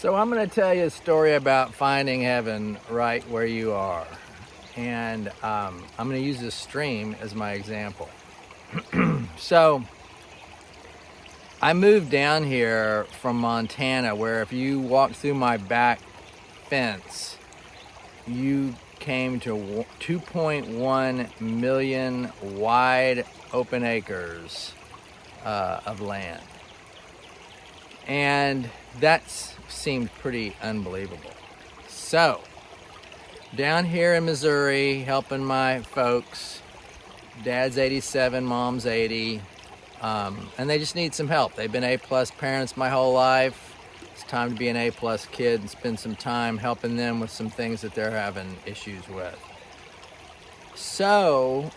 So I'm going to tell you a story about finding heaven right where you are. And I'm going to use this stream as my example. So I moved down here from Montana, where if you walk through my back fence, you came to 2.1 million wide open acres of land. And that seemed pretty unbelievable. So, down here in Missouri, helping my folks, dad's 87, mom's 80, and they just need some help. They've been A-plus parents my whole life. It's time to be an A-plus kid and spend some time helping them with some things that they're having issues with. So,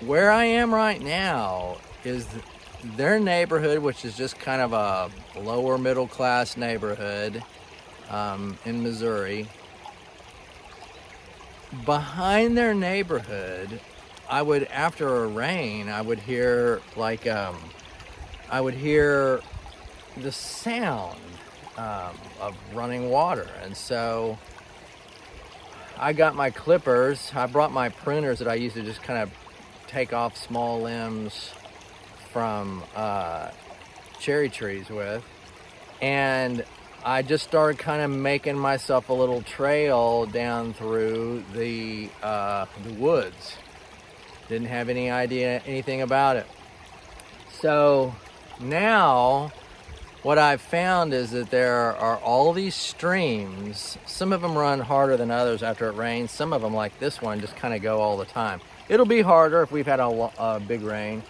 where I am right now is their neighborhood, which is just kind of a lower middle class neighborhood in Missouri. Behind their neighborhood, after a rain, I would hear the sound of running water. And so I got my clippers. I brought my pruners that I used to just kind of take off small limbs from cherry trees with, and I just started kind of making myself a little trail down through the woods. Didn't have any idea anything about it. So now what I've found is that there are all these streams. Some of them run harder than others after it rains. Some of them, like this one, just kind of go all the time. It'll be harder if we've had a big rain.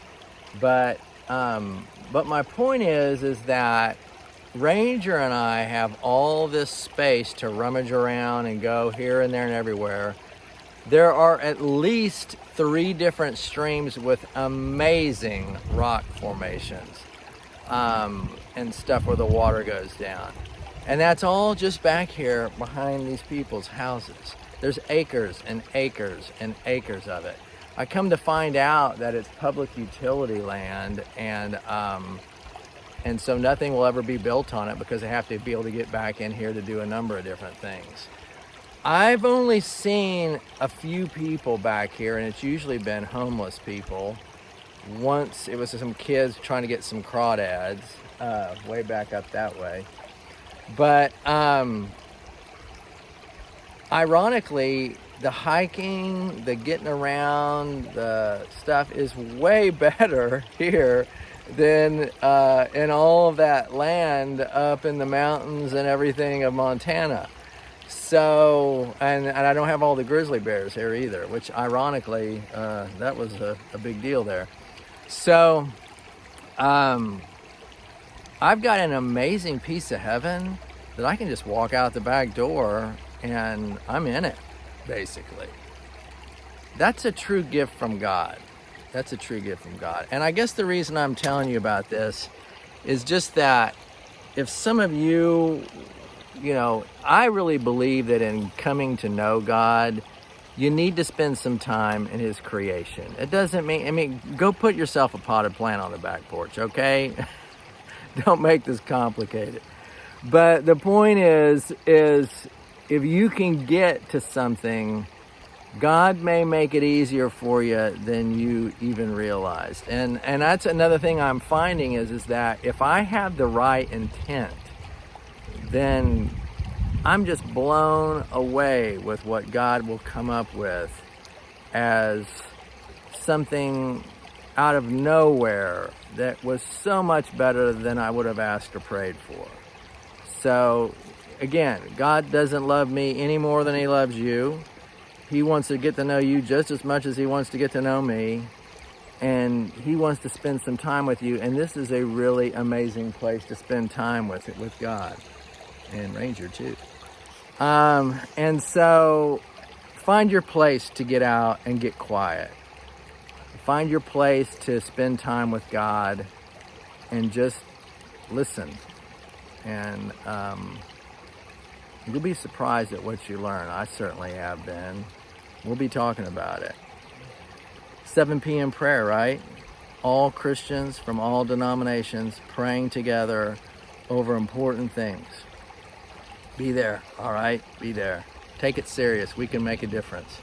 But my point is that Ranger and I have all this space to rummage around and go here and there and everywhere. There are at least 3 different streams with amazing rock formations and stuff where the water goes down. And that's all just back here behind these people's houses. There's acres and acres and acres of it. I come to find out that it's public utility land, and so nothing will ever be built on it because they have to be able to get back in here to do a number of different things. I've only seen a few people back here, and it's usually been homeless people. Once it was some kids trying to get some crawdads way back up that way. But ironically, the hiking, the getting around, the stuff is way better here than in all of that land up in the mountains and everything of Montana. So, and I don't have all the grizzly bears here either, which ironically, that was a big deal there. So, I've got an amazing piece of heaven that I can just walk out the back door and I'm in it. Basically, that's a true gift from God. That's a true gift from God. And I guess the reason I'm telling you about this is just that if some of you, I really believe that in coming to know God, you need to spend some time in His creation. It doesn't mean, go put yourself a potted plant on the back porch, okay? Don't make this complicated. But the point is if you can get to something, God may make it easier for you than you even realized. And that's another thing I'm finding is that if I have the right intent, then I'm just blown away with what God will come up with as something out of nowhere that was so much better than I would have asked or prayed for. So, again, God doesn't love me any more than He loves you. He wants to get to know you just as much as He wants to get to know me. And He wants to spend some time with you. And this is a really amazing place to spend time with God. And Ranger too. And so find your place to get out and get quiet. Find your place to spend time with God and just listen. And you'll be surprised at what you learn. I certainly have been. We'll be talking about it. 7 p.m. prayer, right? All Christians from all denominations praying together over important things. Be there, all right? Be there. Take it serious. We can make a difference.